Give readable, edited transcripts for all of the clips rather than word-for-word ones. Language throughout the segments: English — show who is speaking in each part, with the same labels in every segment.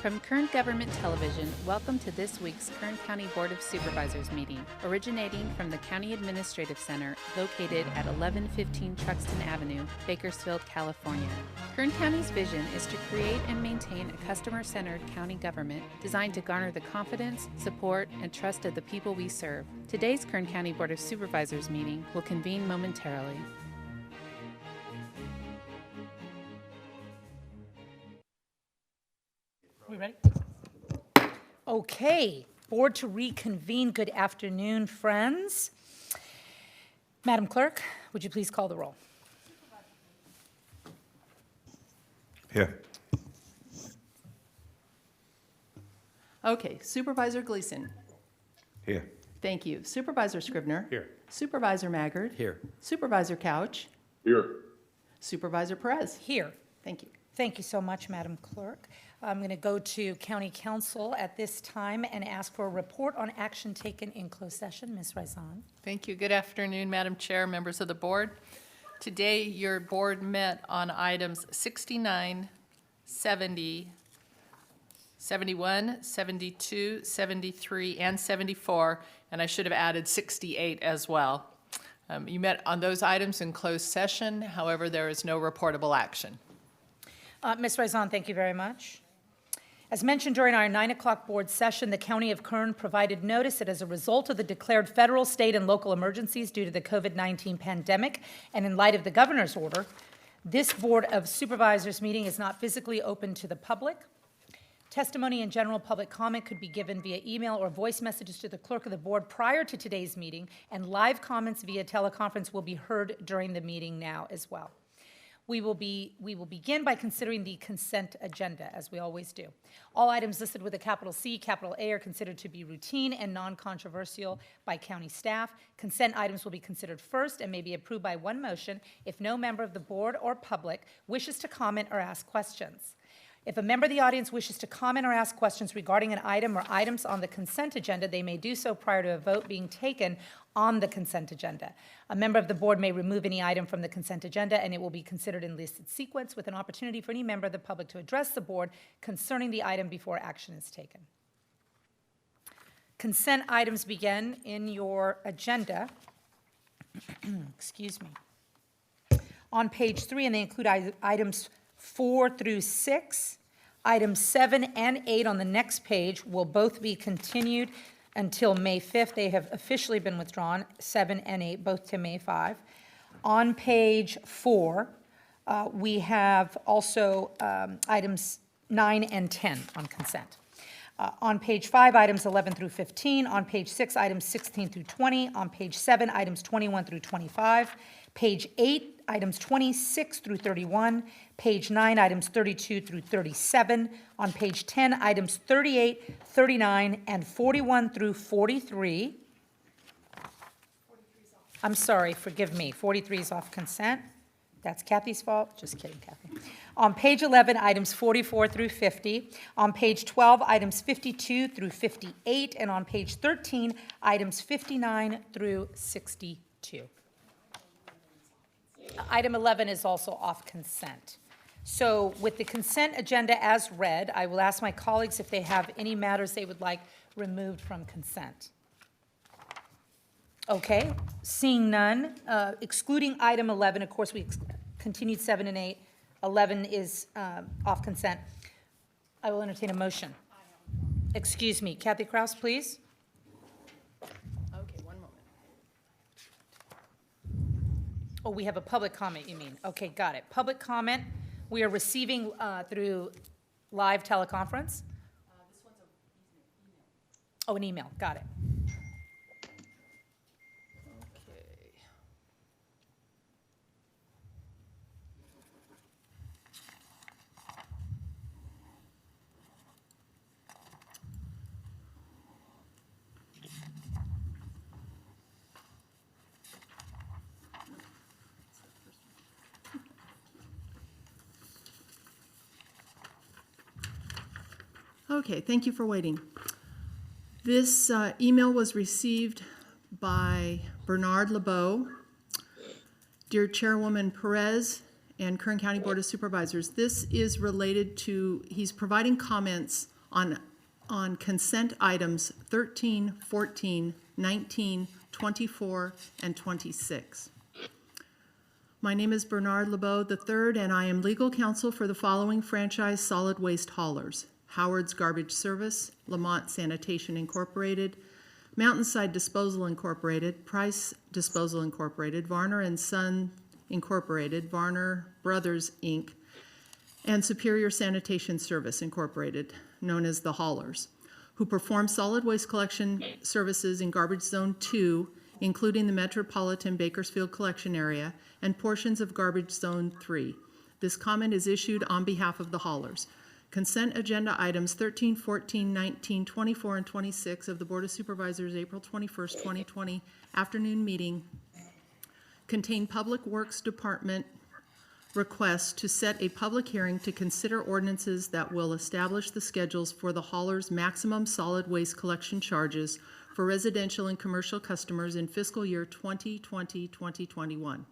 Speaker 1: From Kern Government Television, welcome to this week's Kern County Board of Supervisors meeting, originating from the County Administrative Center located at 1115 Truxtun Avenue, Bakersfield, California. Kern County's vision is to create and maintain a customer-centered county government designed to garner the confidence, support, and trust of the people we serve. Today's Kern County Board of Supervisors meeting will convene momentarily.
Speaker 2: We ready? Okay, board to reconvene. Good afternoon, friends. Madam Clerk, would you please call the roll?
Speaker 3: Here.
Speaker 4: Okay, Supervisor Gleason.
Speaker 3: Here.
Speaker 4: Thank you. Supervisor Scribner.
Speaker 3: Here.
Speaker 4: Supervisor Maggard.
Speaker 3: Here.
Speaker 4: Supervisor Couch.
Speaker 5: Here.
Speaker 4: Supervisor Perez.
Speaker 2: Here.
Speaker 4: Thank you.
Speaker 2: Thank you so much, Madam Clerk. I'm going to go to County Council at this time and ask for a report on action taken in closed session. Ms. Raizan.
Speaker 6: Thank you. Good afternoon, Madam Chair, members of the board. Today, your board met on items 69, 70, 71, 72, 73, and 74, and I should have added 68 as well. You met on those items in closed session. However, there is no reportable action.
Speaker 2: Ms. Raizan, thank you very much. As mentioned during our 9 o'clock board session, the County of Kern provided notice that as a result of the declared federal, state, and local emergencies due to the COVID-19 pandemic and in light of the governor's order, this Board of Supervisors meeting is not physically open to the public. Testimony and general public comment could be given via email or voice messages to the clerk of the board prior to today's meeting, and live comments via teleconference will be heard during the meeting now as well. We will begin by considering the consent agenda, as we always do. All items listed with a capital C, capital A are considered to be routine and non-controversial by county staff. Consent items will be considered first and may be approved by one motion if no member of the board or public wishes to comment or ask questions. If a member of the audience wishes to comment or ask questions regarding an item or items on the consent agenda, they may do so prior to a vote being taken on the consent agenda. A member of the board may remove any item from the consent agenda, and it will be considered in listed sequence with an opportunity for any member of the public to address the board concerning the item before action is taken. Consent items begin in your agenda. Excuse me. On page 3, and they include items 4 through 6. Items 7 and 8 on the next page will both be continued until May 5th. They have officially been withdrawn, 7 and 8, both to May 5. On page 4, we have also items 9 and 10 on consent. On page 5, items 11 through 15. On page 6, items 16 through 20. On page 7, items 21 through 25. Page 8, items 26 through 31. Page 9, items 32 through 37. On page 10, items 38, 39, and 41 through 43. I'm sorry, forgive me. 43 is off consent. That's Kathy's fault. Just kidding, Kathy. On page 11, items 44 through 50. On page 12, items 52 through 58. And on page 13, items 59 through 62. Item 11 is also off consent. So with the consent agenda as read, I will ask my colleagues if they have any matters they would like removed from consent. Okay, seeing none, excluding item 11, of course, we continued 7 and 8. 11 is off consent. I will entertain a motion. Excuse me, Kathy Kraus, please.
Speaker 6: Okay, one moment.
Speaker 2: Oh, we have a public comment, you mean? Okay, got it. Public comment, we are receiving through live teleconference.
Speaker 6: This one's an email.
Speaker 2: Oh, an email, got it.
Speaker 6: Okay.
Speaker 4: Okay, thank you for waiting. This email was received by Bernard LeBeau. Dear Chairwoman Perez and Kern County Board of Supervisors. This is related to, he's providing comments on consent items 13, 14, 19, 24, and 26. My name is Bernard LeBeau III, and I am legal counsel for the following franchise solid waste haulers: Howard's Garbage Service, Lamont Sanitation Incorporated, Mountainside Disposal Incorporated, Price Disposal Incorporated, Varner and Son Incorporated, Varner Brothers Inc., and Superior Sanitation Service Incorporated, known as the Haulers, who perform solid waste collection services in Garbage Zone 2, including the Metropolitan Bakersfield Collection Area and portions of Garbage Zone 3. This comment is issued on behalf of the Haulers. Consent agenda items 13, 14, 19, 24, and 26 of the Board of Supervisors April 21st, 2020 afternoon meeting contain Public Works Department requests to set a public hearing to consider ordinances that will establish the schedules for the haulers' maximum solid waste collection charges for residential and commercial customers in fiscal year 2020-2021.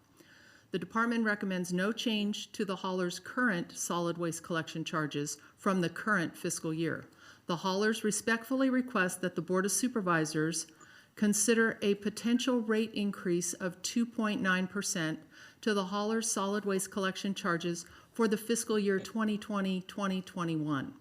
Speaker 4: The department recommends no change to the haulers' current solid waste collection charges from the current fiscal year. The haulers respectfully request that the Board of Supervisors consider a potential rate increase of 2.9% to the haulers' solid waste collection charges for the fiscal year 2020-2021.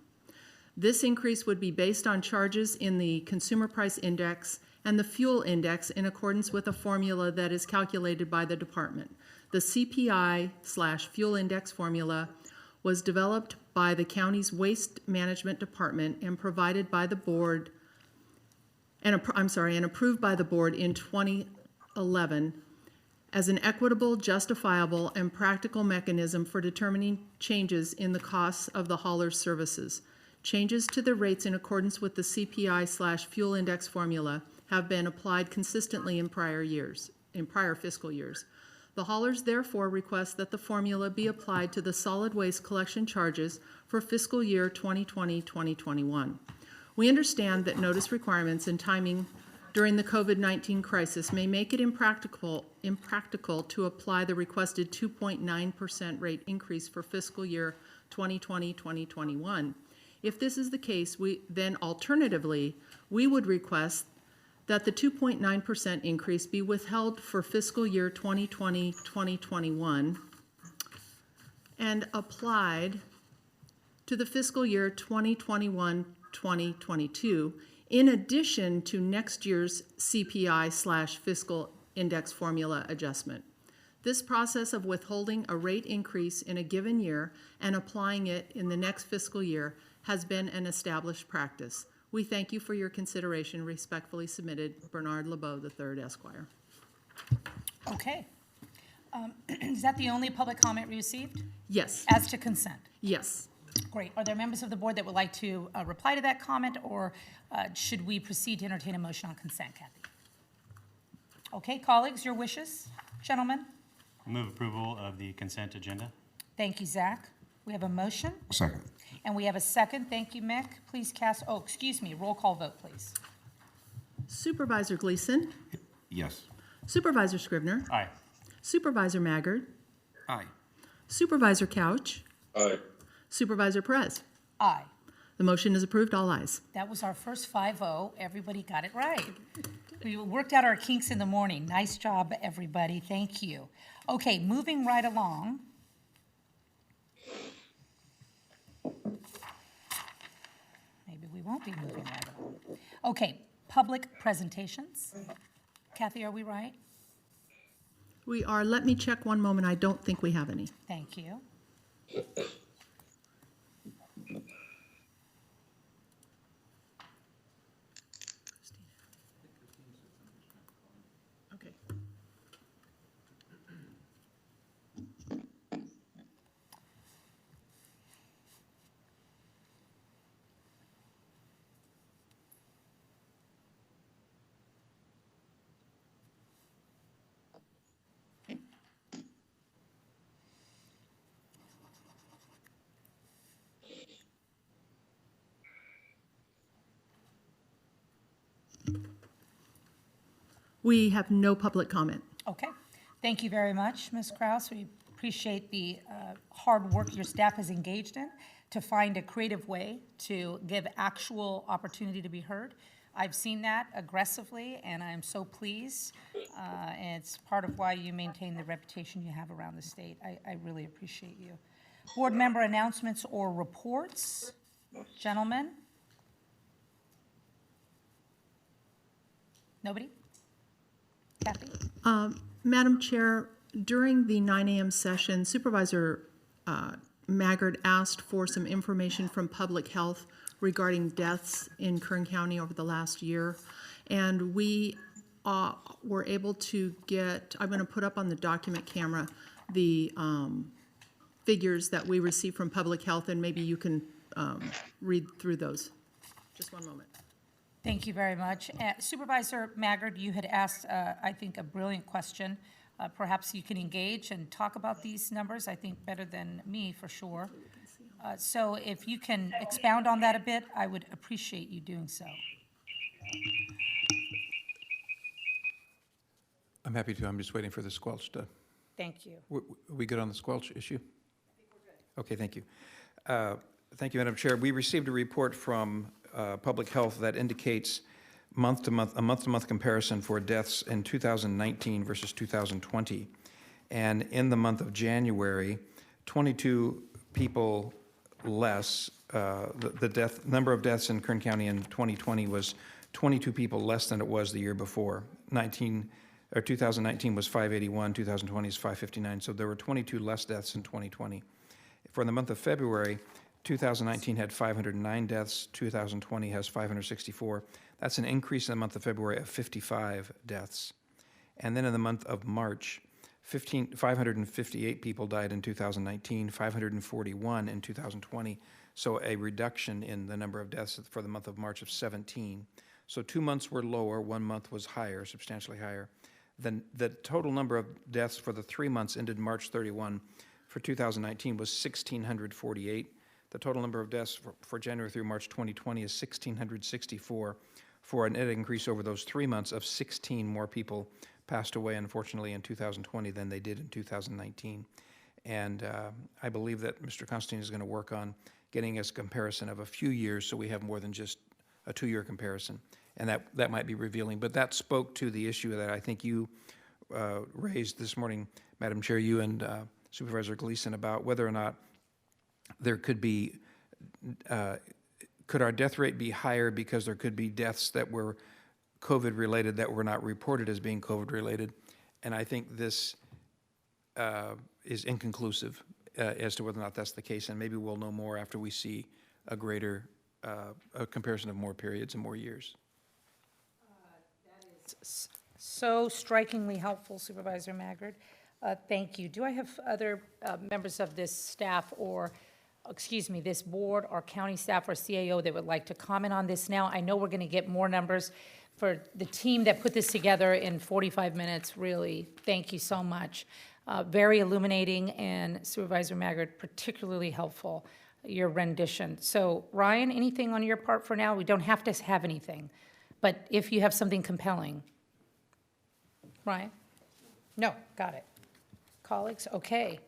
Speaker 4: This increase would be based on charges in the Consumer Price Index and the Fuel Index in accordance with a formula that is calculated by the department. The CPI/Fuel Index formula was developed by the county's Waste Management Department and provided by the board, and approved by the board in 2011 as an equitable, justifiable, and practical mechanism for determining changes in the costs of the hauler's services. Changes to the rates in accordance with the CPI/Fuel Index formula have been applied consistently in prior fiscal years. The haulers therefore request that the formula be applied to the solid waste collection charges for fiscal year 2020-2021. We understand that notice requirements and timing during the COVID-19 crisis may make it impractical to apply the requested 2.9% rate increase for fiscal year 2020-2021. If this is the case, then alternatively, we would request that the 2.9% increase be withheld for fiscal year 2020-2021 and applied to the fiscal year 2021-2022 in addition to next year's CPI/fiscal index formula adjustment. This process of withholding a rate increase in a given year and applying it in the next fiscal year has been an established practice. We thank you for your consideration. Respectfully submitted, Bernard LeBeau III, Esquire.
Speaker 2: Okay. Is that the only public comment we received?
Speaker 4: Yes.
Speaker 2: As to consent?
Speaker 4: Yes.
Speaker 2: Great. Are there members of the board that would like to reply to that comment, or should we proceed to entertain a motion on consent, Kathy? Okay, colleagues, your wishes, gentlemen?
Speaker 5: I move approval of the consent agenda.
Speaker 2: Thank you, Zach. We have a motion,
Speaker 3: Second.
Speaker 2: and we have a second. Thank you, Mick. Please roll call vote, please.
Speaker 4: Supervisor Gleason?
Speaker 3: Yes.
Speaker 4: Supervisor Scribner?
Speaker 5: Aye.
Speaker 4: Supervisor Maggard?
Speaker 3: Aye.
Speaker 4: Supervisor Couch?
Speaker 7: Aye.
Speaker 4: Supervisor Perez?
Speaker 2: Aye.
Speaker 4: The motion is approved, all ayes.
Speaker 2: That was our first 5-0. Everybody got it right. We worked out our kinks in the morning. Nice job, everybody. Thank you. Okay, moving right along. Maybe we won't be moving right along. Okay, public presentations. Kathy, are we right?
Speaker 4: We are, let me check one moment. I don't think we have any.
Speaker 2: Thank you.
Speaker 4: Okay. We have no public comment.
Speaker 2: Okay, thank you very much, Ms. Kraus. We appreciate the hard work your staff has engaged in to find a creative way to give actual opportunity to be heard. I've seen that aggressively, and I'm so pleased. And it's part of why you maintain the reputation you have around the state. I really appreciate you. Board member announcements or reports? Gentlemen? Nobody? Kathy?
Speaker 4: Madam Chair, during the 9 a.m. session, Supervisor Maggard asked for some information from Public Health regarding deaths in Kern County over the last year. And we were able to get, I'm going to put up on the document camera the figures that we received from Public Health, and maybe you can read through those. Just one moment.
Speaker 2: Thank you very much. Supervisor Maggard, you had asked, I think, a brilliant question. Perhaps you can engage and talk about these numbers, I think, better than me, for sure. So if you can expound on that a bit, I would appreciate you doing so.
Speaker 7: I'm happy to. I'm just waiting for the squelch to.
Speaker 2: Thank you.
Speaker 7: We good on the squelch issue? I think we're good. Okay, thank you. Thank you, Madam Chair. We received a report from Public Health that indicates a month-to-month comparison for deaths in 2019 versus 2020. And in the month of January, 22 people less, the number of deaths in Kern County in 2020 was 22 people less than it was the year before. 2019 was 581, 2020 is 559, so there were 22 less deaths in 2020. For the month of February, 2019 had 509 deaths, 2020 has 564. That's an increase in the month of February of 55 deaths. And then in the month of March, 558 people died in 2019, 541 in 2020, so a reduction in the number of deaths for the month of March of 17. So 2 months were lower, 1 month was higher, substantially higher. Then the total number of deaths for the 3 months ended March 31 for 2019 was 1,648. The total number of deaths for January through March 2020 is 1,664, for a net increase over those 3 months of 16 more people passed away, unfortunately, in 2020 than they did in 2019. And I believe that Mr. Constantine is going to work on getting us a comparison of a few years so we have more than just a 2-year comparison. And that might be revealing. But that spoke to the issue that I think you raised this morning, Madam Chair, you and Supervisor Gleason, about whether or not there could be, could our death rate be higher because there could be deaths that were COVID-related that were not reported as being COVID-related. And I think this is inconclusive as to whether or not that's the case. And maybe we'll know more after we see a greater a comparison of more periods and more years.
Speaker 2: That is so strikingly helpful, Supervisor Maggard. Thank you. Do I have other members of this staff or, excuse me, this board or county staff or CAO that would like to comment on this now? I know we're going to get more numbers. For the team that put this together in 45 minutes, really, thank you so much. Very illuminating, and Supervisor Maggard, particularly helpful, your rendition. So, Ryan, anything on your part for now? We don't have to have anything, but if you have something compelling. Ryan? No, got it. Colleagues, okay.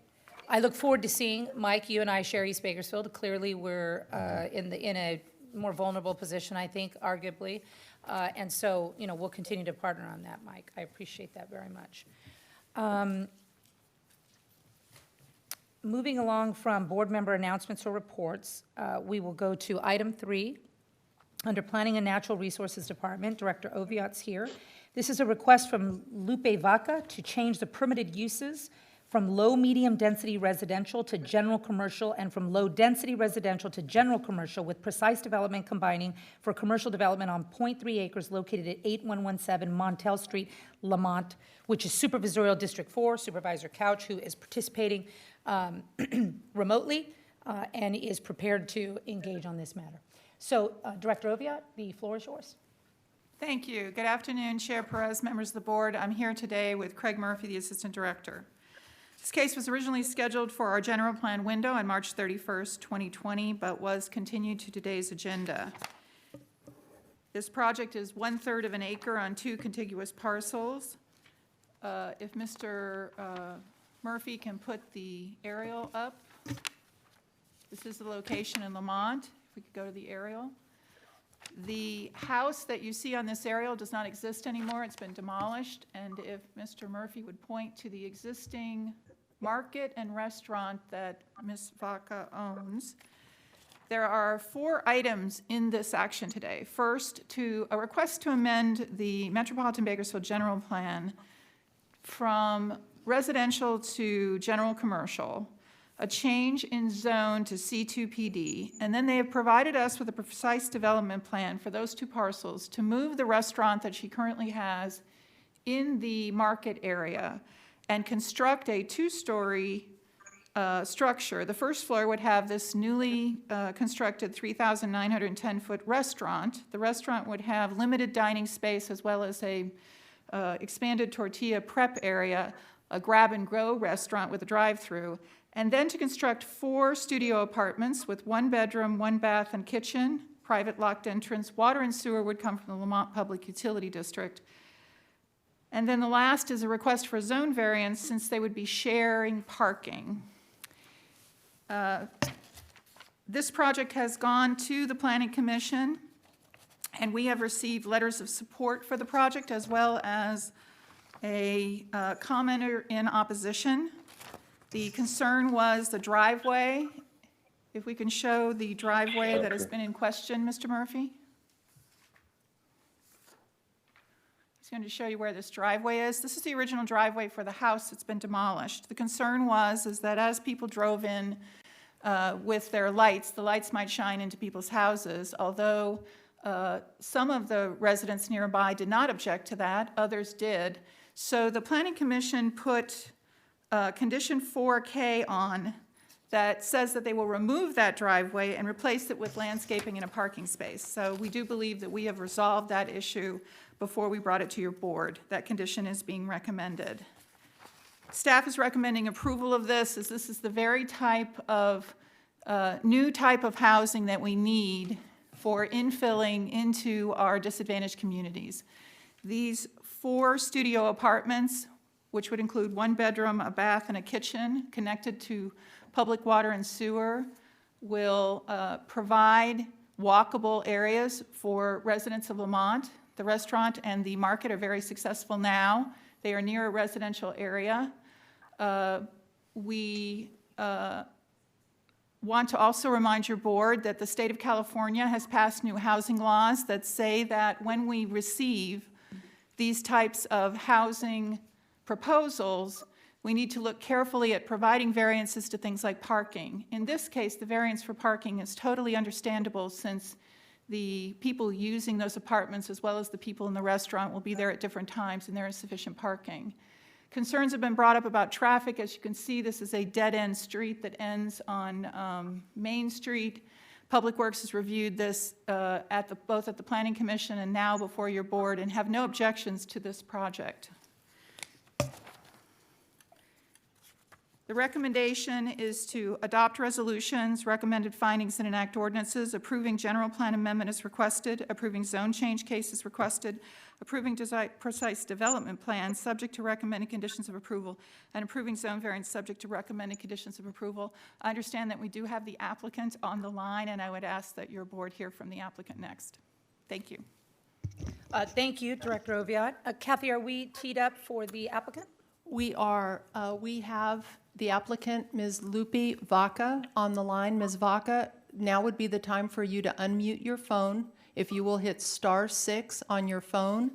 Speaker 2: I look forward to seeing, Mike, you and I share East Bakersfield. Clearly, we're in a more vulnerable position, I think, arguably. And so, you know, we'll continue to partner on that, Mike. I appreciate that very much. Moving along from board member announcements or reports, we will go to item 3. Under Planning and Natural Resources Department, Director Oviat's here. This is a request from Lupe Vaca to change the permitted uses from low-medium density residential to general commercial, and from low-density residential to general commercial, with precise development combining for commercial development on 0.3 acres located at 8117 Montel Street, Lamont, which is Supervisorial District 4. Supervisor Couch, who is participating remotely and is prepared to engage on this matter. So, Director Oviat, the floor is yours.
Speaker 8: Thank you. Good afternoon, Chair Perez, members of the board. I'm here today with Craig Murphy, the Assistant Director. This case was originally scheduled for our general plan window on March 31st, 2020, but was continued to today's agenda. This project is 1/3 of an acre on 2 contiguous parcels. If Mr. Murphy can put the aerial up. This is the location in Lamont. If we could go to the aerial. The house that you see on this aerial does not exist anymore. It's been demolished. And if Mr. Murphy would point to the existing market and restaurant that Ms. Vaca owns, there are 4 items in this action today. First, a request to amend the Metropolitan Bakersfield General Plan from residential to general commercial, a change in zone to C2PD, and then they have provided us with a precise development plan for those 2 parcels to move the restaurant that she currently has in the market area and construct a 2-story structure. The first floor would have this newly constructed 3,910-foot restaurant. The restaurant would have limited dining space as well as a expanded tortilla prep area, a grab-and-go restaurant with a drive-through, and then to construct 4 studio apartments with 1 bedroom, 1 bath and kitchen, private locked entrance. Water and sewer would come from the Lamont Public Utility District. And then the last is a request for zone variance since they would be sharing parking. This project has gone to the Planning Commission, and we have received letters of support for the project as well as a commenter in opposition. The concern was the driveway. If we can show the driveway that has been in question, Mr. Murphy. He's going to show you where this driveway is. This is the original driveway for the house that's been demolished. The concern is that as people drove in with their lights, the lights might shine into people's houses. Although some of the residents nearby did not object to that, others did. So the Planning Commission put condition 4K on that says that they will remove that driveway and replace it with landscaping and a parking space. So we do believe that we have resolved that issue before we brought it to your board. That condition is being recommended. Staff is recommending approval of this, as this is the very type of new type of housing that we need for infilling into our disadvantaged communities. These 4 studio apartments, which would include 1 bedroom, a bath, and a kitchen connected to public water and sewer, will provide walkable areas for residents of Lamont. The restaurant and the market are very successful now. They are near a residential area. We want to also remind your board that the state of California has passed new housing laws that say that when we receive these types of housing proposals, we need to look carefully at providing variances to things like parking. In this case, the variance for parking is totally understandable since the people using those apartments as well as the people in the restaurant will be there at different times and there is sufficient parking. Concerns have been brought up about traffic. As you can see, this is a dead-end street that ends on Main Street. Public Works has reviewed this both at the Planning Commission and now before your board and have no objections to this project. The recommendation is to adopt resolutions, recommended findings, and enact ordinances, approving general plan amendment as requested, approving zone change cases requested, approving precise development plans subject to recommended conditions of approval, and approving zone variance subject to recommended conditions of approval. I understand that we do have the applicant on the line, and I would ask that your board hear from the applicant next. Thank you.
Speaker 2: Thank you, Director Oviatt. Kathy, are we teed up for the applicant?
Speaker 9: We are. We have the applicant, Ms. Lupi Vaca, on the line. Ms. Vaca, now would be the time for you to unmute your phone. If you will hit *6 on your phone,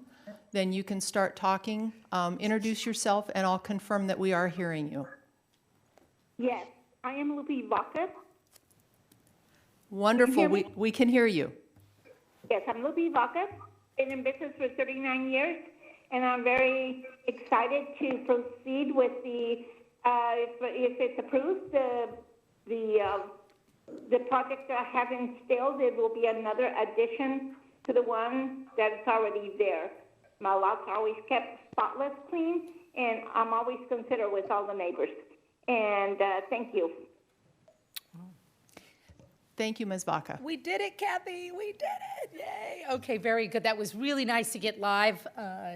Speaker 9: then you can start talking. Introduce yourself, and I'll confirm that we are hearing you.
Speaker 10: Yes, I am Lupi Vaca.
Speaker 9: Wonderful.
Speaker 10: Can you hear me?
Speaker 9: We can hear you.
Speaker 10: Yes, I'm Lupi Vaca. Been in business for 39 years, and I'm very excited to proceed with the, if it's approved, the project that I have instilled. It will be another addition to the one that's already there. My lots are always kept spotless, clean, and I'm always considerate with all the neighbors. And thank you.
Speaker 9: Thank you, Ms. Vaca.
Speaker 2: We did it, Kathy. We did it. Yay. Okay, very good. That was really nice to get live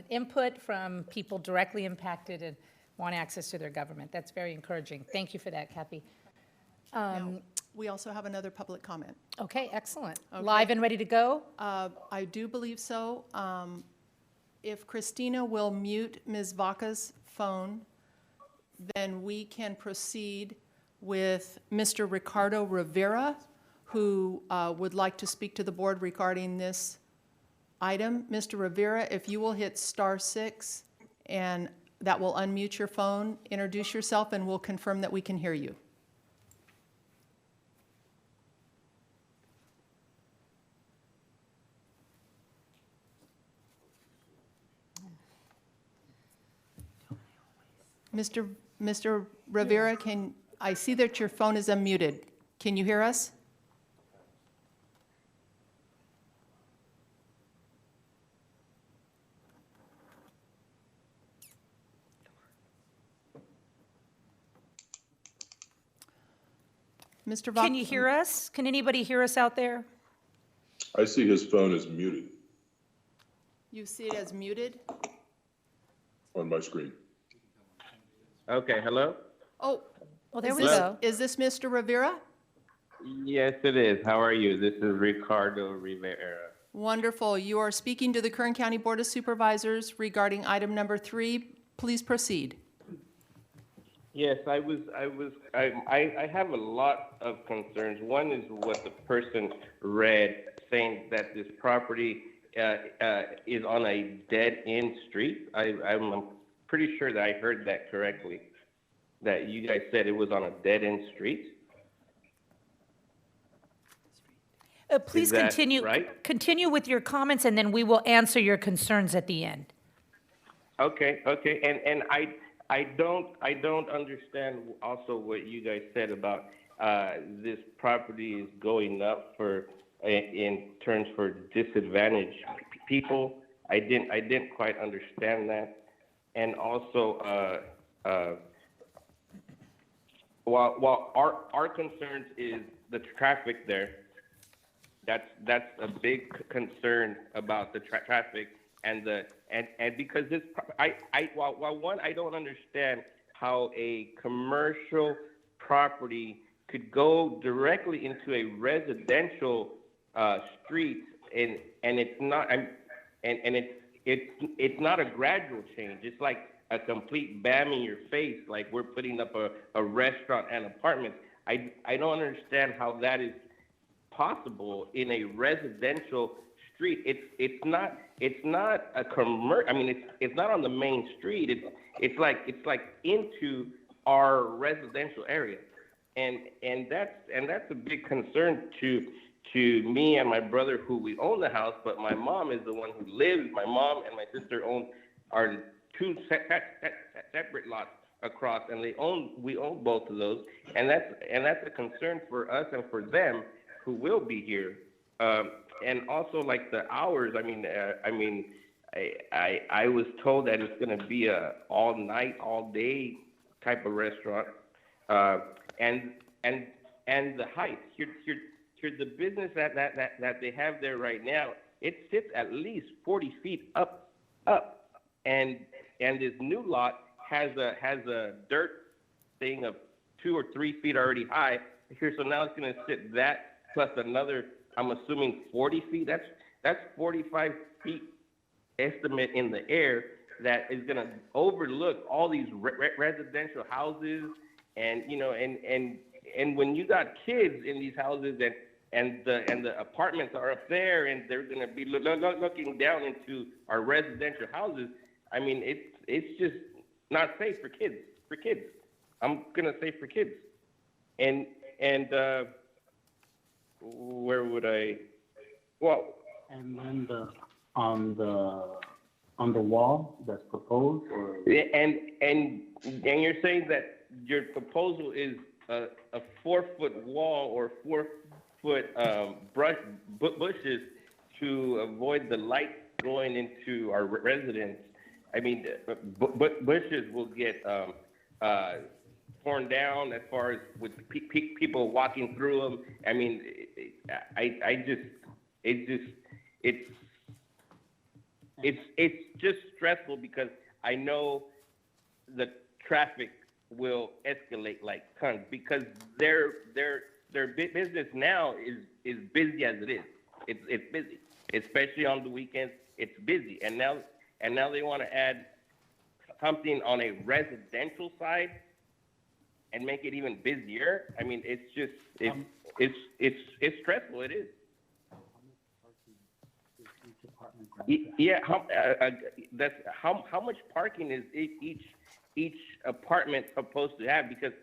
Speaker 2: input from people directly impacted. And want access to their government. That's very encouraging. Thank you for that, Kathy.
Speaker 4: Now, we also have another public comment.
Speaker 2: Okay, excellent.
Speaker 4: Okay.
Speaker 2: Live and ready to go?
Speaker 4: I do believe so. If Christina will mute Ms. Vaca's phone, then we can proceed with Mr. Ricardo Rivera, who would like to speak to the board regarding this item. Mr. Rivera, if you will hit *6, and that will unmute your phone, introduce yourself, and we'll confirm that we can hear you. Mr. Rivera, I see that your phone is unmuted. Can you hear us? Mr. Vaca?
Speaker 2: Can you hear us? Can anybody hear us out there?
Speaker 11: I see his phone is muted
Speaker 4: You see it as muted?
Speaker 11: on my screen.
Speaker 12: Okay, hello?
Speaker 4: Oh,
Speaker 2: Well, there
Speaker 4: is
Speaker 2: we
Speaker 4: this-
Speaker 2: go.
Speaker 4: Is this Mr. Rivera?
Speaker 12: Yes, it is. How are you? This is Ricardo Rivera.
Speaker 4: Wonderful. You are speaking to the Kern County Board of Supervisors regarding item number 3. Please proceed.
Speaker 12: Yes, I have a lot of concerns. One is what the person read, saying that this property is on a dead-end street. I'm pretty sure that I heard that correctly, that you guys said it was on a dead-end street.
Speaker 2: Please
Speaker 12: Is that
Speaker 2: continue.
Speaker 12: right?
Speaker 2: Continue with your comments, and then we will answer your concerns at the end.
Speaker 12: Okay, and I don't understand also what you guys said about this property is going up in terms for disadvantaged people. I didn't quite understand that, and also while our concerns is the traffic there. That's a big concern about the traffic and because this while I don't understand how a commercial property could go directly into a residential street and it's not it's not a gradual change. It's like a complete bam in your face, like we're putting up a restaurant and apartments. I don't understand how that is possible in a residential street. It's not a commercial. I mean, it's not on the main street. It's like into our residential area, and that's a big concern to me and my brother, who we own the house, but my mom is the one who lives. My mom and my sister own our two separate lots across, and we own both of those, and that's a concern for us and for them who will be here, and also like the hours. I was told that it's going to be a all night, all day type of restaurant, and the height. The business that they have there right now, it sits at least 40 feet up, and this new lot has a dirt thing of 2 or 3 feet already high here, so now it's going to sit that plus another, I'm assuming 40 feet. That's 45 feet estimate in the air that is going to overlook all these residential houses, and and when you got kids in these houses and the apartments are up there and they're going to be looking down into our residential houses. I mean, it's just not safe for kids. I'm going to say for kids, and where would I? Well,
Speaker 13: And then on the wall that's proposed, or
Speaker 12: and you're saying that your proposal is a 4-foot wall or 4-foot bushes to avoid the light going into our residence. I mean, bushes will get torn down as far as with people walking through them. I mean, it's just stressful because I know the traffic will escalate like tons because their business now is busy as it is. It's busy, especially on the weekends. It's busy, and now they want to add something on a residential side and make it even busier. I mean, it's just it's stressful. It is. Yeah, that's how much parking is each apartment supposed to have? Because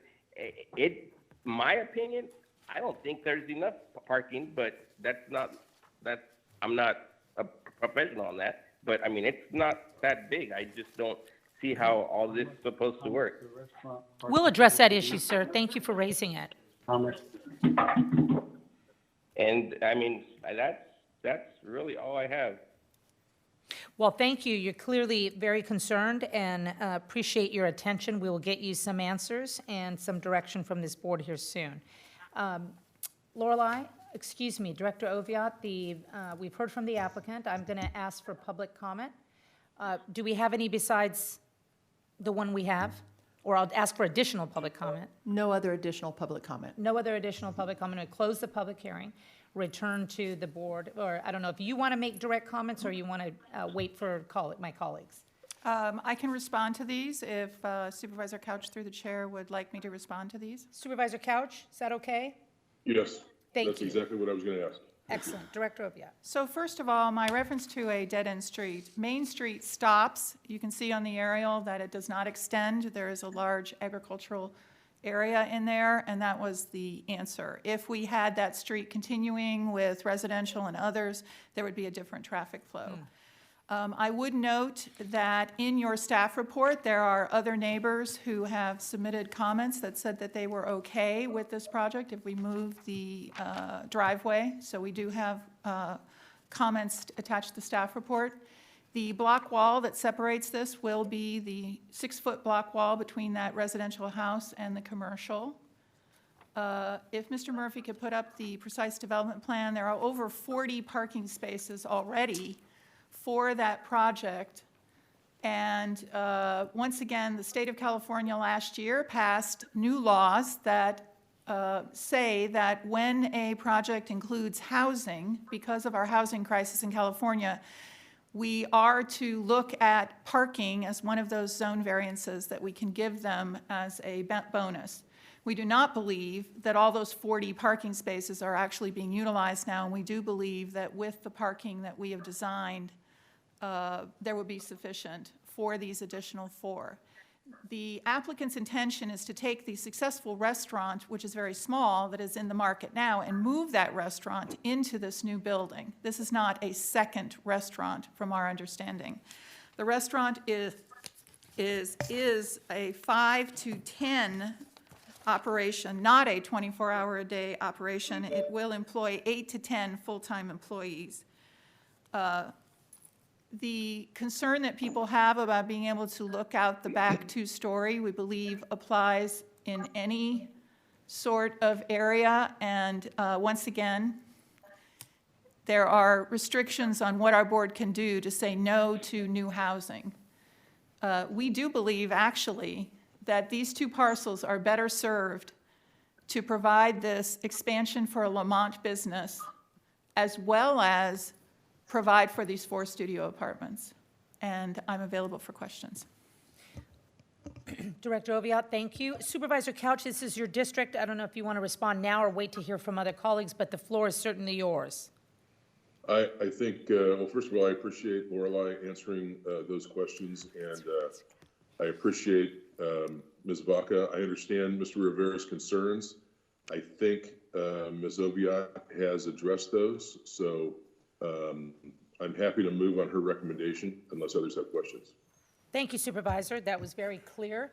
Speaker 12: my opinion, I don't think there's enough parking. But I'm not a professional on that. But I mean, it's not that big. I just don't see how all this is supposed to work.
Speaker 2: We'll address that issue, sir. Thank you for raising it.
Speaker 13: How much?
Speaker 12: And I mean, that's really all I have.
Speaker 2: Well, thank you. You're clearly very concerned and appreciate your attention. We will get you some answers and some direction from this board here soon. Director Oviatt, we've heard from the applicant. I'm going to ask for public comment. Do we have any besides the one we have? Or I'll ask for additional public comment.
Speaker 9: No other additional public comment.
Speaker 2: No other additional public comment. I'll close the public hearing, return to the board, or I don't know if you want to make direct comments or you want to wait for my colleagues.
Speaker 8: I can respond to these if Supervisor Couch through the chair would like me to respond to these.
Speaker 2: Supervisor Couch, is that okay?
Speaker 11: Yes,
Speaker 2: Thank
Speaker 11: that's
Speaker 2: you.
Speaker 11: exactly what I was going to ask.
Speaker 2: Excellent. Director Oviatt.
Speaker 8: So first of all, my reference to a dead-end street. Main Street stops. You can see on the aerial that it does not extend. There is a large agricultural area in there, and that was the answer. If we had that street continuing with residential and others, there would be a different traffic flow. I would note that in your staff report, there are other neighbors who have submitted comments that said that they were okay with this project if we move the driveway. So we do have comments attached to the staff report. The block wall that separates this will be the 6-foot block wall between that residential house and the commercial. If Mr. Murphy could put up the precise development plan, there are over 40 parking spaces already for that project. And once again, the state of California last year passed new laws that say that when a project includes housing, because of our housing crisis in California, we are to look at parking as one of those zone variances that we can give them as a bonus. We do not believe that all those 40 parking spaces are actually being utilized now, and we do believe that with the parking that we have designed, there would be sufficient for these additional 4. The applicant's intention is to take the successful restaurant, which is very small, that is in the market now, and move that restaurant into this new building. This is not a second restaurant from our understanding. The restaurant is a 5 to 10 operation, not a 24-hour-a-day operation. It will employ 8 to 10 full-time employees. The concern that people have about being able to look out the back 2-story, we believe applies in any sort of area. And once again, there are restrictions on what our board can do to say no to new housing. We do believe, actually, that these 2 parcels are better served to provide this expansion for a Lamont business, as well as provide for these 4 studio apartments. And I'm available for questions.
Speaker 2: Director Oviatt, thank you. Supervisor Couch, this is your district. I don't know if you want to respond now or wait to hear from other colleagues, but the floor is certainly yours.
Speaker 11: I think, well, first of all, I appreciate Lorelei answering those questions, and I appreciate Ms. Vaca. I understand Mr. Rivera's concerns. I think Ms. Oviatt has addressed those, so I'm happy to move on her recommendation unless others have questions.
Speaker 2: Thank you, Supervisor. That was very clear.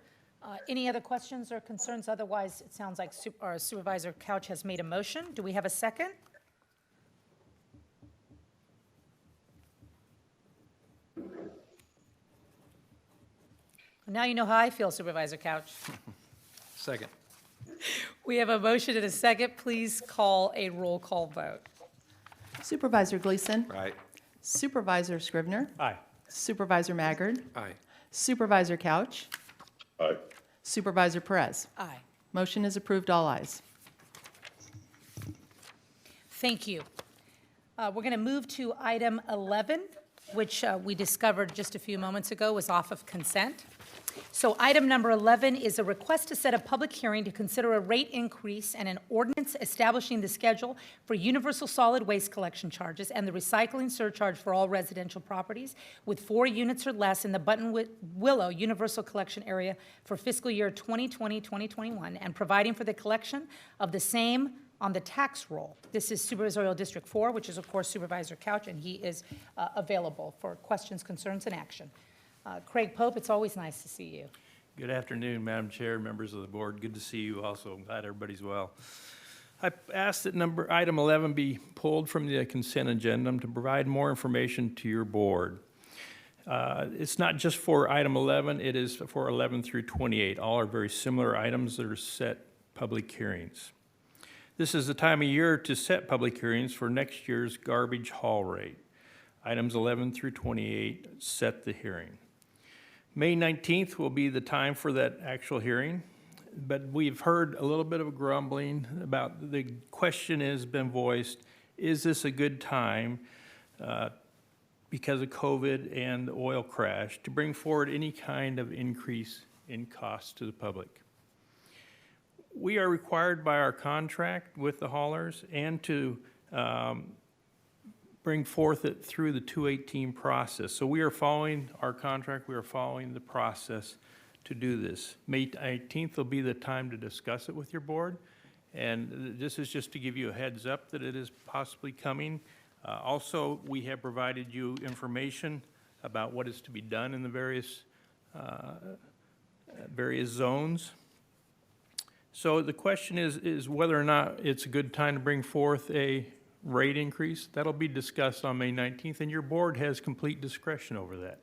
Speaker 2: Any other questions or concerns? Otherwise, it sounds like our Supervisor Couch has made a motion. Do we have a second? Now you know how I feel, Supervisor Couch.
Speaker 7: Second.
Speaker 2: We have a motion and a second. Please call a roll call vote.
Speaker 9: Supervisor Gleason.
Speaker 7: Aye.
Speaker 9: Supervisor Scrivener.
Speaker 5: Aye.
Speaker 9: Supervisor Maggard.
Speaker 7: Aye.
Speaker 9: Supervisor Couch.
Speaker 11: Aye.
Speaker 9: Supervisor Perez.
Speaker 2: Aye.
Speaker 9: Motion is approved, all ayes.
Speaker 2: Thank you. We're going to move to item 11, which we discovered just a few moments ago was off of consent. So item number 11 is a request to set a public hearing to consider a rate increase and an ordinance establishing the schedule for universal solid waste collection charges and the recycling surcharge for all residential properties with 4 units or less in the Buttonwillow Universal Collection Area for fiscal year 2020-2021 and providing for the collection of the same on the tax roll. This is Supervisorial District 4, which is, of course, Supervisor Couch, and he is available for questions, concerns, and action. Craig Pope, it's always nice to see you.
Speaker 14: Good afternoon, Madam Chair, members of the board. Good to see you also. I'm glad everybody's well. I asked that item 11 be pulled from the consent agenda to provide more information to your board. It's not just for item 11, it is for 11 through 28. All are very similar items that are set public hearings. This is the time of year to set public hearings for next year's garbage haul rate. Items 11 through 28 set the hearing. May 19th will be the time for that actual hearing, but we've heard a little bit of grumbling about the question has been voiced, is this a good time because of COVID and the oil crash to bring forward any kind of increase in cost to the public? We are required by our contract with the haulers and to bring forth it through the 218 process. So we are following our contract, we are following the process to do this. May 18th will be the time to discuss it with your board. And this is just to give you a heads up that it is possibly coming. Also, we have provided you information about what is to be done in the various zones. So the question is whether or not it's a good time to bring forth a rate increase. That'll be discussed on May 19th, and your board has complete discretion over that.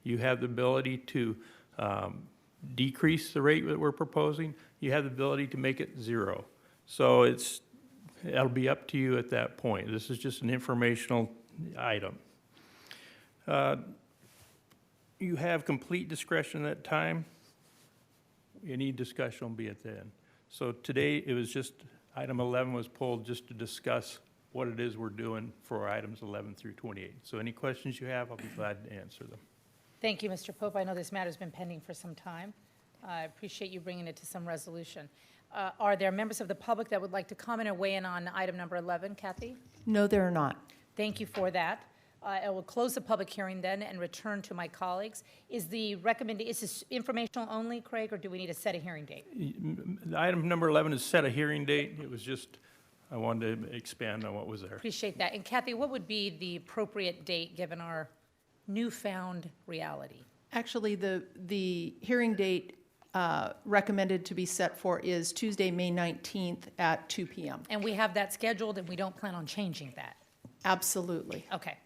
Speaker 14: You have the ability to decrease the rate that we're proposing. You have the ability to make it 0. So it'll be up to you at that point. This is just an informational item. You have complete discretion at that time. Any discussion will be at the end. So today, it was just, item 11 was pulled just to discuss what it is we're doing for items 11 through 28. So any questions you have, I'll be glad to answer them.
Speaker 2: Thank you, Mr. Pope. I know this matter's been pending for some time. I appreciate you bringing it to some resolution. Are there members of the public that would like to comment or weigh in on item number 11? Kathy?
Speaker 9: No, there are not.
Speaker 2: Thank you for that. I will close the public hearing then and return to my colleagues. Is this informational only, Craig, or do we need to set a hearing date?
Speaker 14: Item number 11 is set a hearing date. It was just, I wanted to expand on what was there.
Speaker 2: Appreciate that. And Kathy, what would be the appropriate date given our newfound reality?
Speaker 9: Actually, the hearing date recommended to be set for is Tuesday, May 19th at 2 p.m.
Speaker 2: And we have that scheduled and we don't plan on changing that?
Speaker 9: Absolutely.
Speaker 2: Okay,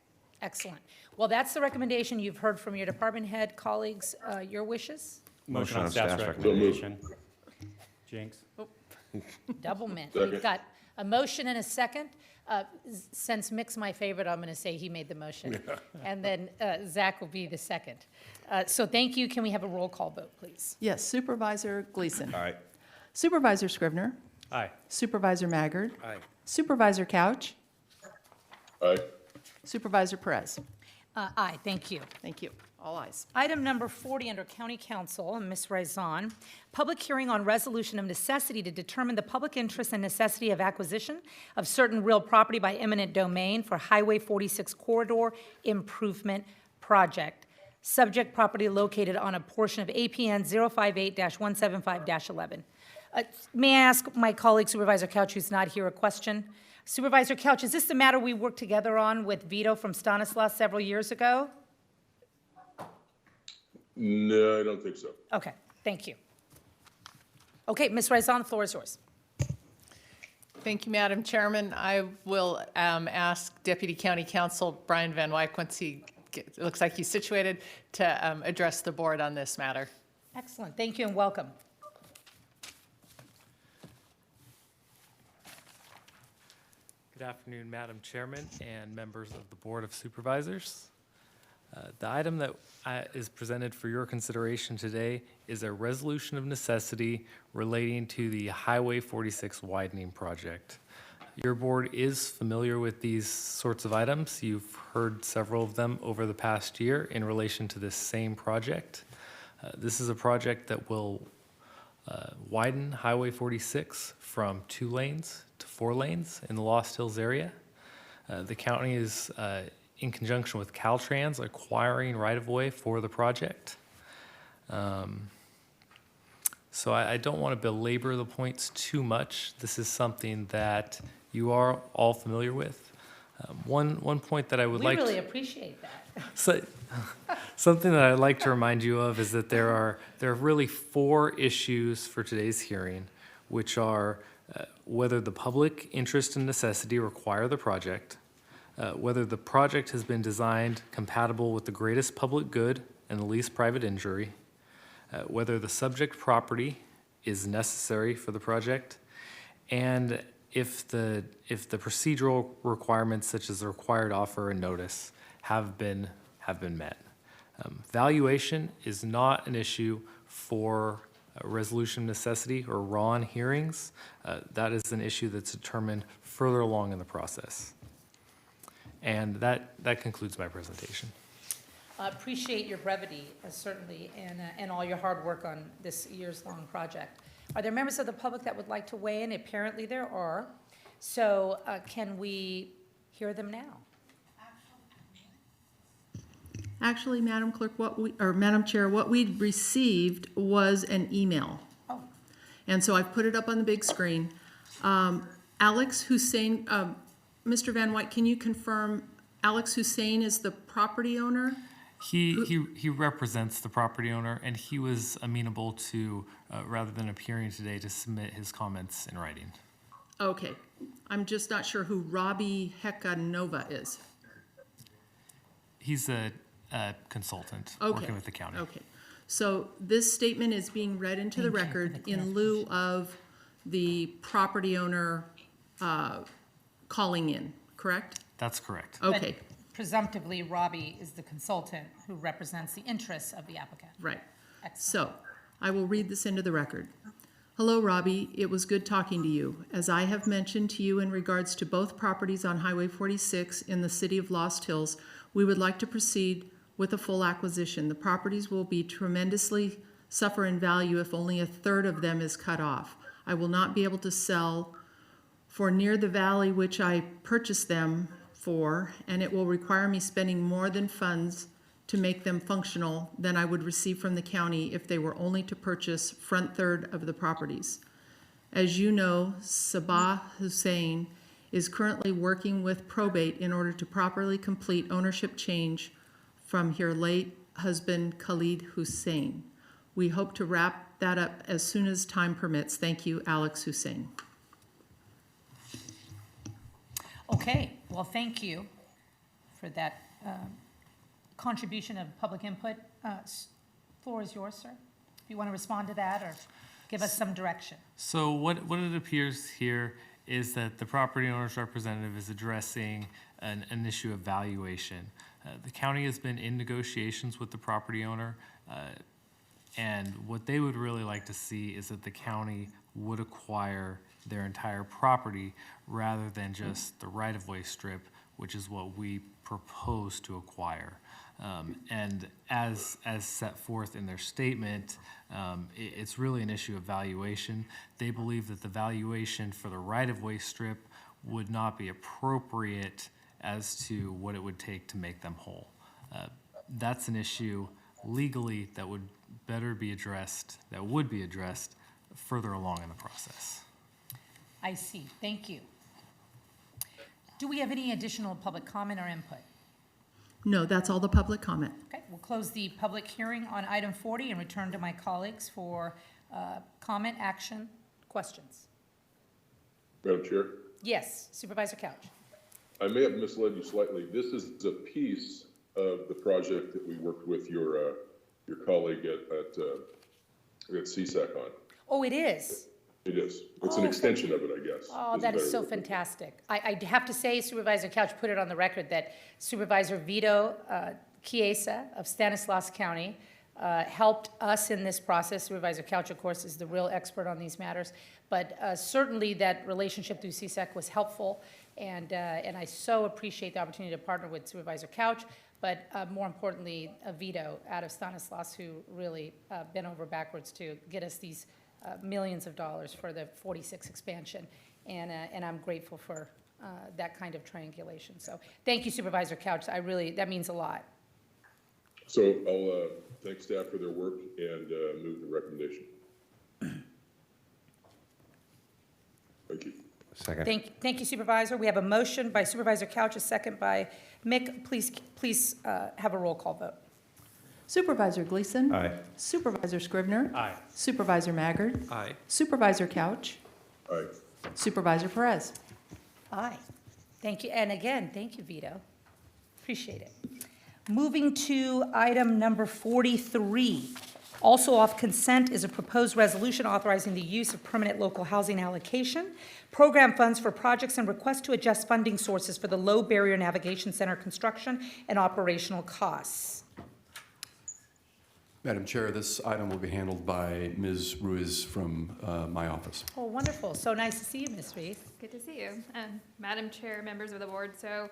Speaker 2: excellent. Well, that's the recommendation. You've heard from your department head colleagues. Your wishes?
Speaker 5: Motion on staff's
Speaker 3: staff's
Speaker 5: recommendation. Jinx.
Speaker 2: Double mint.
Speaker 11: Second.
Speaker 2: We've got a motion and a second. Since Mick's my favorite, I'm going to say he made the motion. And then Zach will be the second. So thank you. Can we have a roll call vote, please?
Speaker 9: Yes, Supervisor Gleason.
Speaker 3: Aye.
Speaker 9: Supervisor Scrivener.
Speaker 5: Aye.
Speaker 9: Supervisor Maggard.
Speaker 3: Aye.
Speaker 9: Supervisor Couch.
Speaker 11: Aye.
Speaker 9: Supervisor Perez.
Speaker 2: Aye, thank you.
Speaker 9: Thank you. All ayes.
Speaker 2: Item number 40 under County Council, Ms. Raison, public hearing on resolution of necessity to determine the public interest and necessity of acquisition of certain real property by eminent domain for Highway 46 corridor improvement project. Subject property located on a portion of APN 058-175-11. May I ask my colleague Supervisor Couch, who's not here, a question? Supervisor Couch, is this the matter we worked together on with Vito from Stanislaus several years ago?
Speaker 11: No, I don't think so.
Speaker 2: Okay, thank you. Okay, Ms. Raison, the floor is yours.
Speaker 6: Thank you, Madam Chairman. I will ask Deputy County Counsel Brian Van Wyk, once it looks like he's situated, to address the board on this matter.
Speaker 2: Excellent, thank you and welcome.
Speaker 15: Good afternoon, Madam Chairman and members of the Board of Supervisors.
Speaker 5: The item that is presented for your consideration today is a resolution of necessity relating to the Highway 46 widening project. Your board is familiar with these sorts of items. You've heard several of them over the past year in relation to this same project. This is a project that will widen Highway 46 from 2 lanes to 4 lanes in the Lost Hills area. The county is, in conjunction with Caltrans, acquiring right-of-way for the project. So I don't want to belabor the points too much. This is something that you are all familiar with. One point that I would
Speaker 2: We
Speaker 5: like
Speaker 2: really
Speaker 5: to,
Speaker 2: appreciate that.
Speaker 5: so, something that I'd like to remind you of is that there are really 4 issues for today's hearing, which are whether the public interest and necessity require the project, whether the project has been designed compatible with the greatest public good and the least private injury, whether the subject property is necessary for the project, and if the procedural requirements such as the required offer and notice have been met. Valuation is not an issue for resolution necessity or RON hearings. That is an issue that's determined further along in the process. And that concludes my presentation.
Speaker 2: Appreciate your brevity, certainly, and all your hard work on this years-long project. Are there members of the public that would like to weigh in? Apparently there are. So can we hear them now?
Speaker 4: Actually, Madam Clerk, Madam Chair, what we received was an email.
Speaker 2: Oh.
Speaker 4: And so I've put it up on the big screen. Alex Hussein, Mr. Van White, can you confirm Alex Hussein is the property owner?
Speaker 5: He represents the property owner, and he was amenable to, rather than appearing today, to submit his comments in writing.
Speaker 4: Okay. I'm just not sure who Robbie Hekanova is.
Speaker 5: He's a consultant
Speaker 4: Okay.
Speaker 5: working with the county.
Speaker 4: Okay. So this statement is being read into the
Speaker 2: Thank you for
Speaker 4: record
Speaker 2: the
Speaker 4: in lieu of the property owner calling in, correct?
Speaker 5: That's correct.
Speaker 4: Okay,
Speaker 2: Presumptively, Robbie is the consultant who represents the interests of the applicant.
Speaker 4: right.
Speaker 2: Excellent.
Speaker 4: So, I will read this into the record. Hello, Robbie. It was good talking to you. As I have mentioned to you in regards to both properties on Highway 46 in the city of Lost Hills, we would like to proceed with a full acquisition. The properties will be tremendously suffer in value if only a third of them is cut off. I will not be able to sell for near the valley which I purchased them for, and it will require me spending more than funds to make them functional than I would receive from the county if they were only to purchase front third of the properties. As you know, Sabah Hussein is currently working with probate in order to properly complete ownership change from her late husband Khalid Hussein. We hope to wrap that up as soon as time permits. Thank you, Alex Hussein.
Speaker 2: Okay, well, thank you for that contribution of public input. Floor is yours, sir. If you want to respond to that or give us some direction.
Speaker 5: So what it appears here is that the property owner's representative is addressing an issue of valuation. The county has been in negotiations with the property owner, and what they would really like to see is that the county would acquire their entire property rather than just the right-of-way strip, which is what we propose to acquire. And as set forth in their statement, it's really an issue of valuation. They believe that the valuation for the right-of-way strip would not be appropriate as to what it would take to make them whole. That's an issue legally that would be addressed further along in the process.
Speaker 2: I see, thank you. Do we have any additional public comment or input?
Speaker 4: No, that's all the public comment.
Speaker 2: Okay, we'll close the public hearing on item 40 and return to my colleagues for comment, action, questions.
Speaker 11: Madam Chair,
Speaker 2: Yes, Supervisor Couch.
Speaker 11: I may have misled you slightly. This is a piece of the project that we worked with your colleague at CSAC on.
Speaker 2: Oh, it is?
Speaker 11: It is. It's an
Speaker 2: Oh,
Speaker 11: extension of it, I guess.
Speaker 2: Oh, that is so fantastic. I have to say, Supervisor Couch put it on the record that Supervisor Vito Chiesa of Stanislaus County helped us in this process. Supervisor Couch, of course, is the real expert on these matters, but certainly that relationship through CSEC was helpful, and I so appreciate the opportunity to partner with Supervisor Couch, but more importantly, Vito out of Stanislaus, who really bent over backwards to get us these millions of dollars for the 46 expansion, and I'm grateful for that kind of triangulation. So thank you, Supervisor Couch. That means a lot.
Speaker 11: So I'll thank staff for their work and move the recommendation. Thank you.
Speaker 3: Second.
Speaker 2: Thank you, Supervisor. We have a motion by Supervisor Couch, a second by Mick. Please have a roll call vote.
Speaker 9: Supervisor Gleason.
Speaker 3: Aye.
Speaker 9: Supervisor Scrivener.
Speaker 14: Aye.
Speaker 9: Supervisor Maggard.
Speaker 7: Aye.
Speaker 9: Supervisor Couch.
Speaker 11: Aye.
Speaker 9: Supervisor Perez.
Speaker 2: Aye. Thank you. And again, thank you, Vito. Appreciate it. Moving to item number 43. Also off consent is a proposed resolution authorizing the use of permanent local housing allocation, program funds for projects, and request to adjust funding sources for the Low Barrier Navigation Center construction and operational costs.
Speaker 15: Madam Chair, this item will be handled by Ms. Ruiz from my office.
Speaker 2: Oh, wonderful. So nice to see you, Ms. Reese.
Speaker 16: Good to see you. Madam Chair, members of the board, so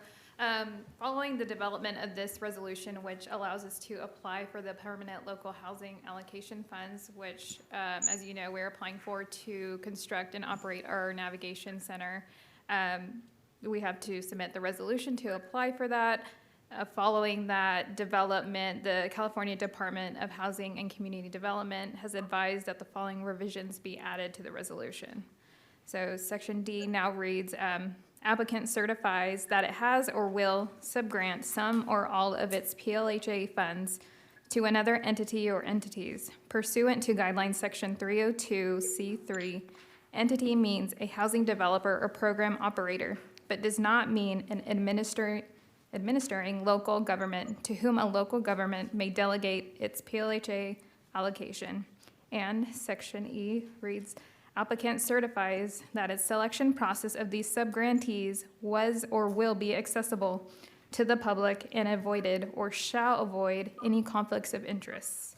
Speaker 16: following the development of this resolution, which allows us to apply for the permanent local housing allocation funds, which, as you know, we're applying for to construct and operate our navigation center, we have to submit the resolution to apply for that. Following that development, the California Department of Housing and Community Development has advised that the following revisions be added to the resolution. So Section D now reads, applicant certifies that it has or will subgrant some or all of its PLHA funds to another entity or entities. Pursuant to guidelines Section 302C3, entity means a housing developer or program operator, but does not mean an administering local government to whom a local government may delegate its PLHA allocation. And Section E reads, applicant certifies that its selection process of these subgrantees was or will be accessible to the public and avoided or shall avoid any conflicts of interests.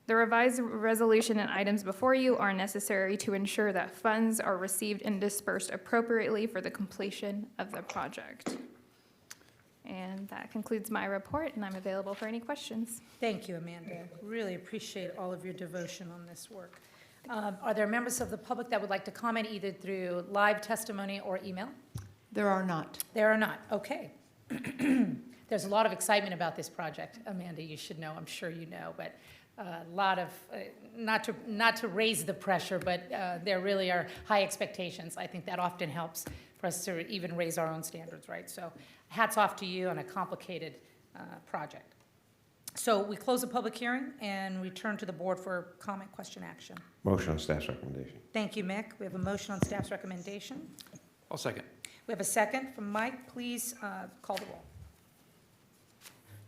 Speaker 16: The revised resolution and items before you are necessary to ensure that funds are received and dispersed appropriately for the completion of the project. And that concludes my report, and I'm available for any questions.
Speaker 2: Thank you, Amanda. Really appreciate all of your devotion on this work. Are there members of the public that would like to comment either through live testimony or email?
Speaker 9: There are not.
Speaker 2: There are not. Okay. There's a lot of excitement about this project, Amanda. You should know. I'm sure you know, but a lot of not to raise the pressure, but there really are high expectations. I think that often helps for us to even raise our own standards, right? So hats off to you on a complicated project. So we close the public hearing and return to the board for comment, question, action.
Speaker 3: Motion on staff's recommendation.
Speaker 2: Thank you, Mick. We have a motion on staff's recommendation.
Speaker 7: I'll second.
Speaker 2: We have a second from Mike. Please call the roll.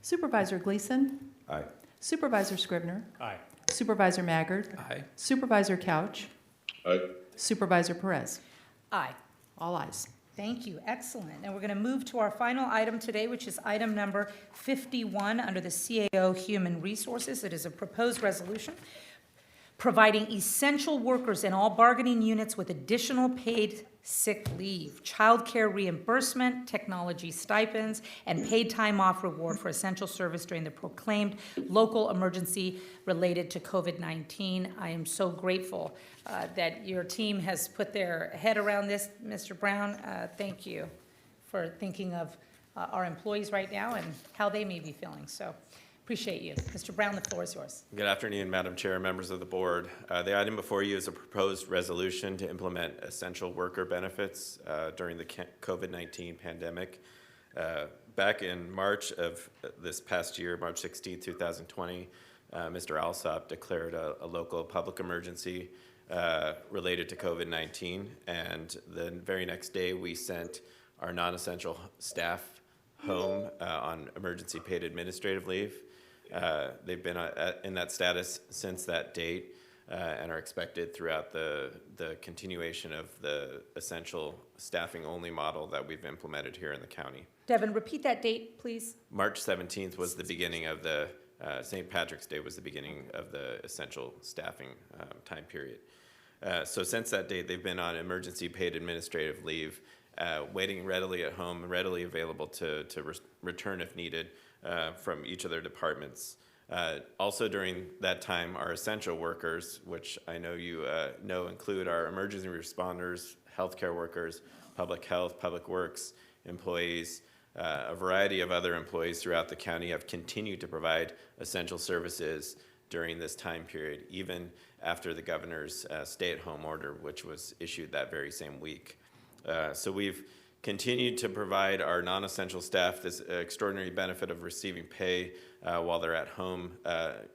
Speaker 9: Supervisor Gleason.
Speaker 3: Aye.
Speaker 9: Supervisor Scrivener.
Speaker 14: Aye.
Speaker 9: Supervisor Maggard.
Speaker 7: Aye.
Speaker 9: Supervisor Couch.
Speaker 11: Aye.
Speaker 9: Supervisor Perez.
Speaker 2: Aye.
Speaker 9: All ayes.
Speaker 2: Thank you. Excellent. And we're going to move to our final item today, which is item number 51 under the CAO Human Resources. It is a proposed resolution providing essential workers in all bargaining units with additional paid sick leave, childcare reimbursement, technology stipends, and paid time off reward for essential service during the proclaimed local emergency related to COVID-19. I am so grateful that your team has put their head around this, Mr. Brown. Thank you for thinking of our employees right now and how they may be feeling. So appreciate you. Mr. Brown, the floor is yours.
Speaker 17: Good afternoon, Madam Chair, members of the board. The item before you is a proposed resolution to implement essential worker benefits during the COVID-19 pandemic. Back in March of this past year, March 16, 2020, Mr. Alsop declared a local public emergency related to COVID-19, and the very next day we sent our non-essential staff home on emergency paid administrative leave. They've been in that status since that date. and are expected throughout the continuation of the essential staffing-only model that we've implemented here in the county.
Speaker 2: Devin, repeat that date, please.
Speaker 17: March 17th was the beginning of the, St. Patrick's Day was the beginning of the essential staffing time period. So since that date, they've been on emergency paid administrative leave, waiting readily at home, readily available to return if needed from each of their departments. Also during that time, our essential workers, which I know you know include our emergency responders, healthcare workers, public health, public works employees, a variety of other employees throughout the county have continued to provide essential services during this time period, even after the governor's stay-at-home order, which was issued that very same week. So we've continued to provide our non-essential staff this extraordinary benefit of receiving pay while they're at home,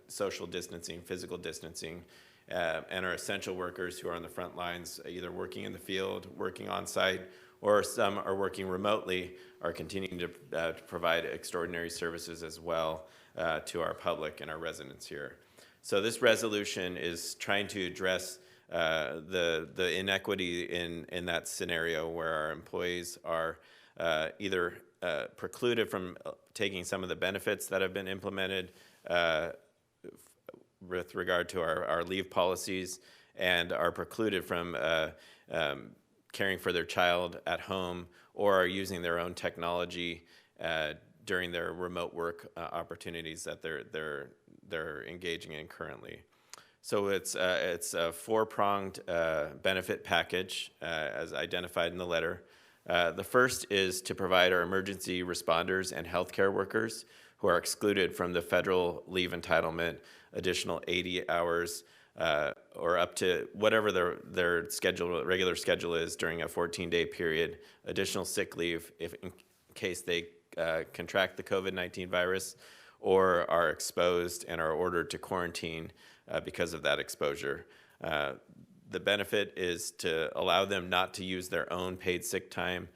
Speaker 17: social distancing, physical distancing, and our essential workers who are on the front lines, either working in the field, working on site, or some are working remotely, are continuing to provide extraordinary services as well to our public and our residents here. So this resolution is trying to address the inequity in that scenario where our employees are either precluded from taking some of the benefits that have been implemented with regard to our leave policies, and are precluded from caring for their child at home, or are using their own technology during their remote work opportunities that they're engaging in currently. So it's a four-pronged benefit package as identified in the letter. The first is to provide our emergency responders and healthcare workers who are excluded from the federal leave entitlement additional 80 hours or up to whatever their regular schedule is during a 14-day period, additional sick leave in case they contract the COVID-19 virus or are exposed and are ordered to quarantine because of that exposure. The benefit is to allow them not to use their own paid sick time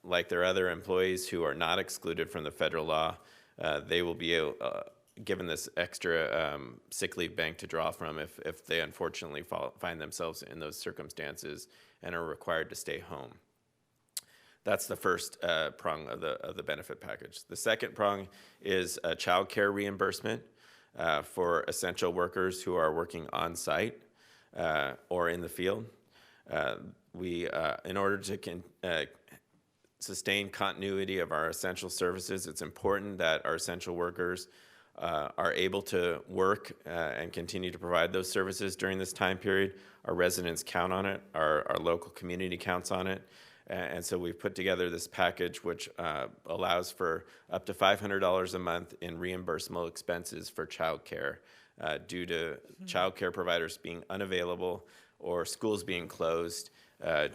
Speaker 17: like their other employees who are not excluded from the federal law. They will be given this extra sick leave bank to draw from if they unfortunately find themselves in those circumstances and are required to stay home. That's the first prong of the benefit package. The second prong is a child care reimbursement for essential workers who are working on site or in the field. In order to sustain continuity of our essential services, it's important that our essential workers are able to work and continue to provide those services during this time period. Our residents count on it, our local community counts on it, and so we've put together this package which allows for up to $500 a month in reimbursable expenses for child care due to child care providers being unavailable or schools being closed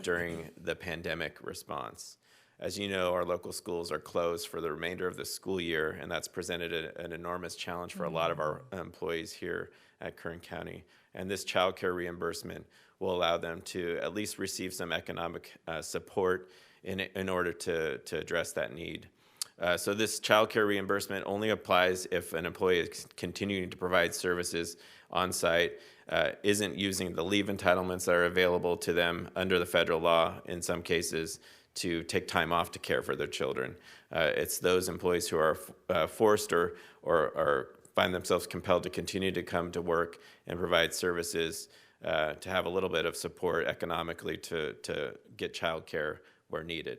Speaker 17: during the pandemic response. As you know, our local schools are closed for the remainder of the school year, and that's presented an enormous challenge for a lot of our employees here at Kern County. And this child care reimbursement will allow them to at least receive some economic support in order to address that need. So this child care reimbursement only applies if an employee is continuing to provide services on site, isn't using the leave entitlements that are available to them under the federal law in some cases to take time off to care for their children. It's those employees who are forced or find themselves compelled to continue to come to work and provide services to have a little bit of support economically to get child care where needed.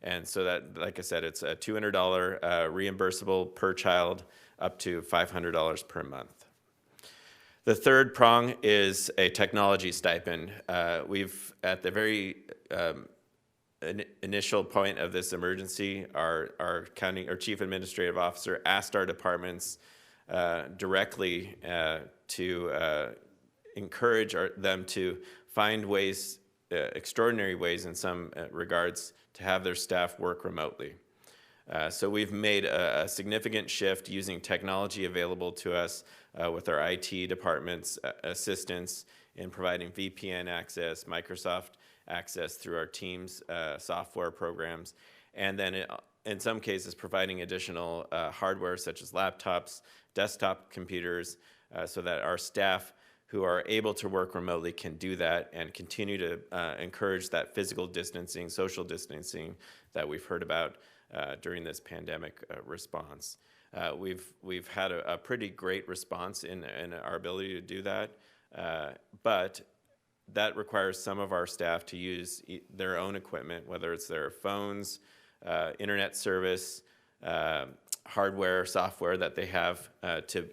Speaker 17: And so that, like I said, it's a $200 reimbursable per child up to $500 per month. The third prong is a technology stipend. We've, at the very initial point of this emergency, our chief administrative officer asked our departments directly to encourage them to find ways, extraordinary ways in some regards, to have their staff work remotely. So we've made a significant shift using technology available to us with our IT department's assistance in providing VPN access, Microsoft access through our Teams software programs, and then in some cases providing additional hardware such as laptops, desktop computers, so that our staff who are able to work remotely can do that and continue to encourage that physical distancing, social distancing that we've heard about during this pandemic response. We've had a pretty great response in our ability to do that, but that requires some of our staff to use their own equipment, whether it's their phones, internet service, hardware, software that they have to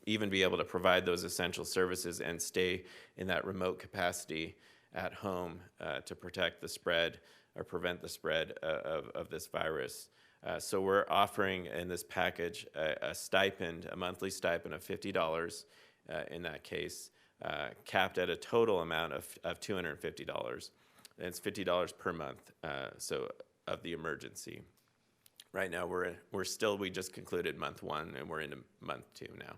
Speaker 17: even be able to provide those essential services and stay in that remote capacity at home to protect the spread or prevent the spread of this virus. So we're offering in this package a stipend, a monthly stipend of $50 in that case, capped at a total amount of $250. And it's $50 per month, so of the emergency. Right now, we just concluded month 1, and we're into month 2 now.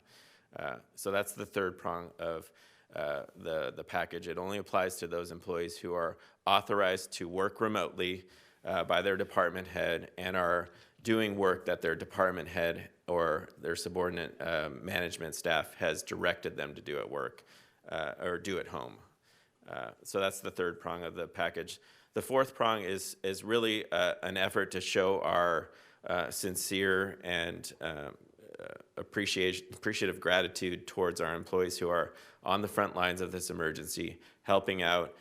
Speaker 17: So that's the third prong of the package. It only applies to those employees who are authorized to work remotely by their department head and are doing work that their department head or their subordinate management staff has directed them to do at work or do at home. So that's the third prong of the package. The fourth prong is really an effort to show our sincere and appreciative gratitude towards our employees who are on the front lines of this emergency, helping out,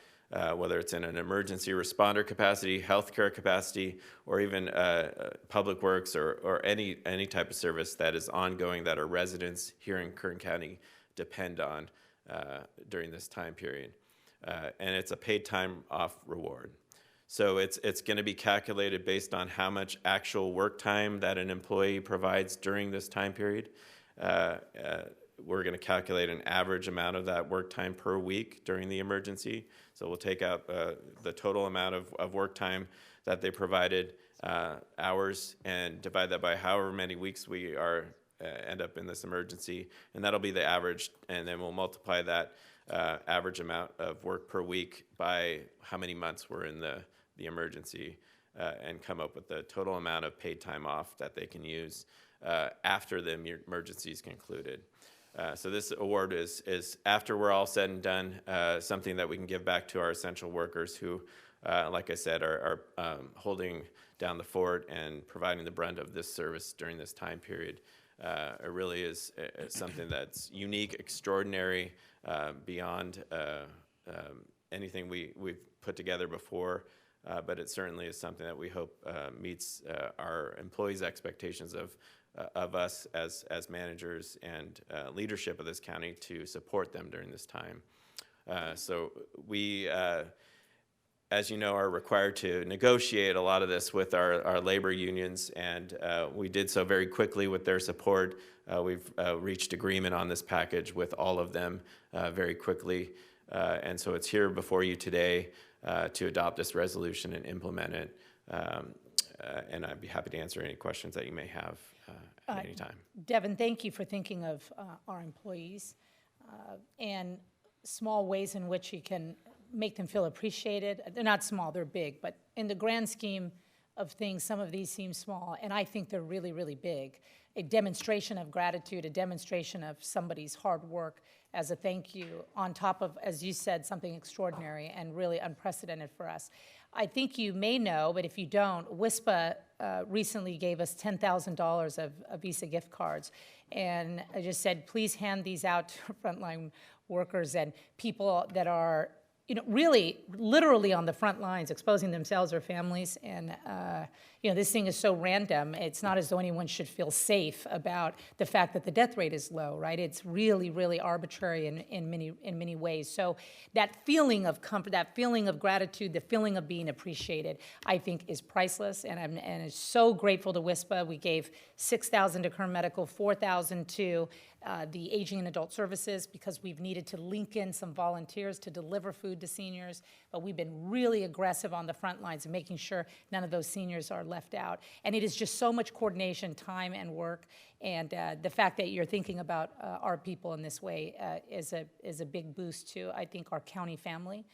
Speaker 17: whether it's in an emergency responder capacity, healthcare capacity, or even public works or any type of service that is ongoing that our residents here in Kern County depend on during this time period. And it's a paid time off reward. So it's going to be calculated based on how much actual work time that an employee provides during this time period. We're going to calculate an average amount of that work time per week during the emergency. So we'll take out the total amount of work time that they provided, hours, and divide that by however many weeks we end up in this emergency. And that'll be the average, and then we'll multiply that average amount of work per week by how many months we're in the emergency and come up with the total amount of paid time off that they can use after the emergency is concluded. So this award is after we're all said and done, something that we can give back to our essential workers who, like I said, are holding down the fort and providing the brunt of this service during this time period. It really is something that's unique, extraordinary, beyond anything we've put together before, but it certainly is something that we hope meets our employees' expectations of us as managers and leadership of this county to support them during this time. So we, as you know, are required to negotiate a lot of this with our labor unions, and we did so very quickly with their support. We've reached agreement on this package with all of them very quickly, and so it's here before you today to adopt this resolution and implement it. And I'd be happy to answer any questions that you may have at any time.
Speaker 2: Devin, thank you for thinking of our employees and small ways in which you can make them feel appreciated. They're not small, they're big, but in the grand scheme of things, some of these seem small, and I think they're really, really big. A demonstration of gratitude, a demonstration of somebody's hard work as a thank you, on top of, as you said, something extraordinary and really unprecedented for us. I think you may know, but if you don't, WISPA recently gave us $10,000 of Visa gift cards. And I just said, please hand these out to frontline workers and people that are, really literally on the front lines, exposing themselves or families. And, this thing is so random. It's not as though anyone should feel safe about the fact that the death rate is low, right? It's really, really arbitrary in many ways. So that feeling of comfort, that feeling of gratitude, the feeling of being appreciated, I think is priceless. And I'm so grateful to WISPA. We gave $6,000 to Kern Medical, $4,000 to the Aging and Adult Services, because we've needed to link in some volunteers to deliver food to seniors. But we've been really aggressive on the front lines and making sure none of those seniors are left out. And it is just so much coordination, time, and work. And the fact that you're thinking about our people in this way is a big boost to, I think, our county family,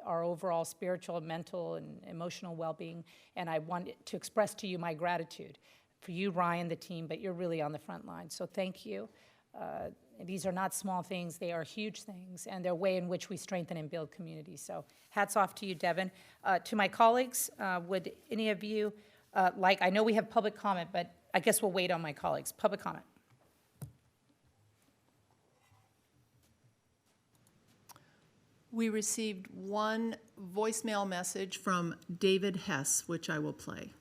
Speaker 2: our overall spiritual, mental, and emotional well-being. And I want to express to you my gratitude for you, Ryan, the team, but you're really on the front line. So thank you. these are not small things, they are huge things, and they're a way in which we strengthen and build communities. So hats off to you, Devin. To my colleagues, would any of you I know we have public comment, but I guess we'll wait on my colleagues. Public comment.
Speaker 4: We received one voicemail message from David Hess, which I will play.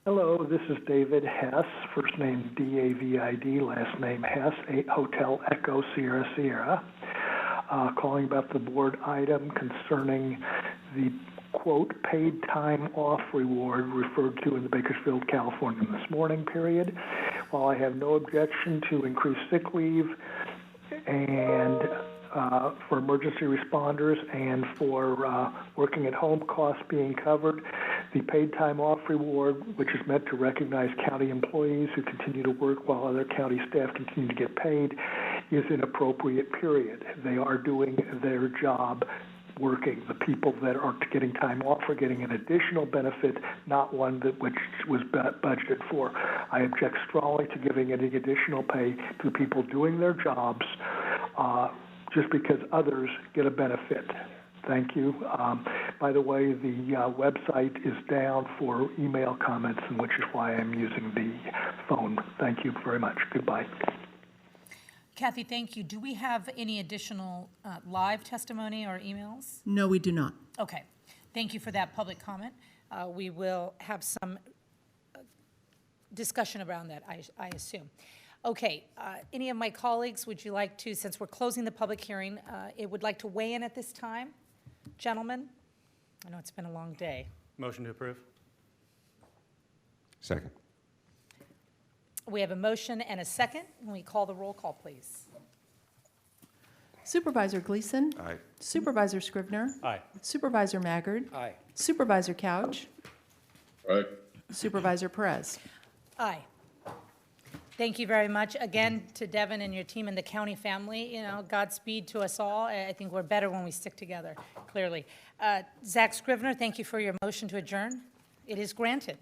Speaker 18: Hello, this is David Hess, first name D-A-V-I-D, last name Hess, 8 Hotel Echo Sierra Sierra, calling about the board item concerning the, quote, paid time off reward referred to in the Bakersfield, California This Morning period. While I have no objection to increased sick leave and for emergency responders and for working at home costs being covered, the paid time off reward, which is meant to recognize county employees who continue to work while other county staff continue to get paid, is an appropriate period. They are doing their job working. The people that are getting time off are getting an additional benefit, not one that which was budgeted for. I object strongly to giving any additional pay to people doing their jobs just because others get a benefit. Thank you. By the way, the website is down for email comments, and which is why I'm using the phone. Thank you very much. Goodbye.
Speaker 2: Kathy, thank you. Do we have any additional live testimony or emails?
Speaker 4: No, we do not.
Speaker 2: Okay. Thank you for that public comment. We will have some discussion around that, I assume. Okay. Any of my colleagues, would you like to, since we're closing the public hearing, would like to weigh in at this time? Gentlemen? I know it's been a long day.
Speaker 19: Motion to approve.
Speaker 3: Second.
Speaker 2: We have a motion and a second. Can we call the roll call, please?
Speaker 9: Supervisor Gleason?
Speaker 3: Aye.
Speaker 9: Supervisor Scrivener?
Speaker 19: Aye.
Speaker 9: Supervisor Maggard?
Speaker 14: Aye.
Speaker 9: Supervisor Couch?
Speaker 11: Aye.
Speaker 9: Supervisor Perez?
Speaker 2: Aye. Thank you very much. Again, to Devin and your team and the county family, Godspeed to us all. I think we're better when we stick together, clearly. Zach Scrivener, thank you for your motion to adjourn. It is granted.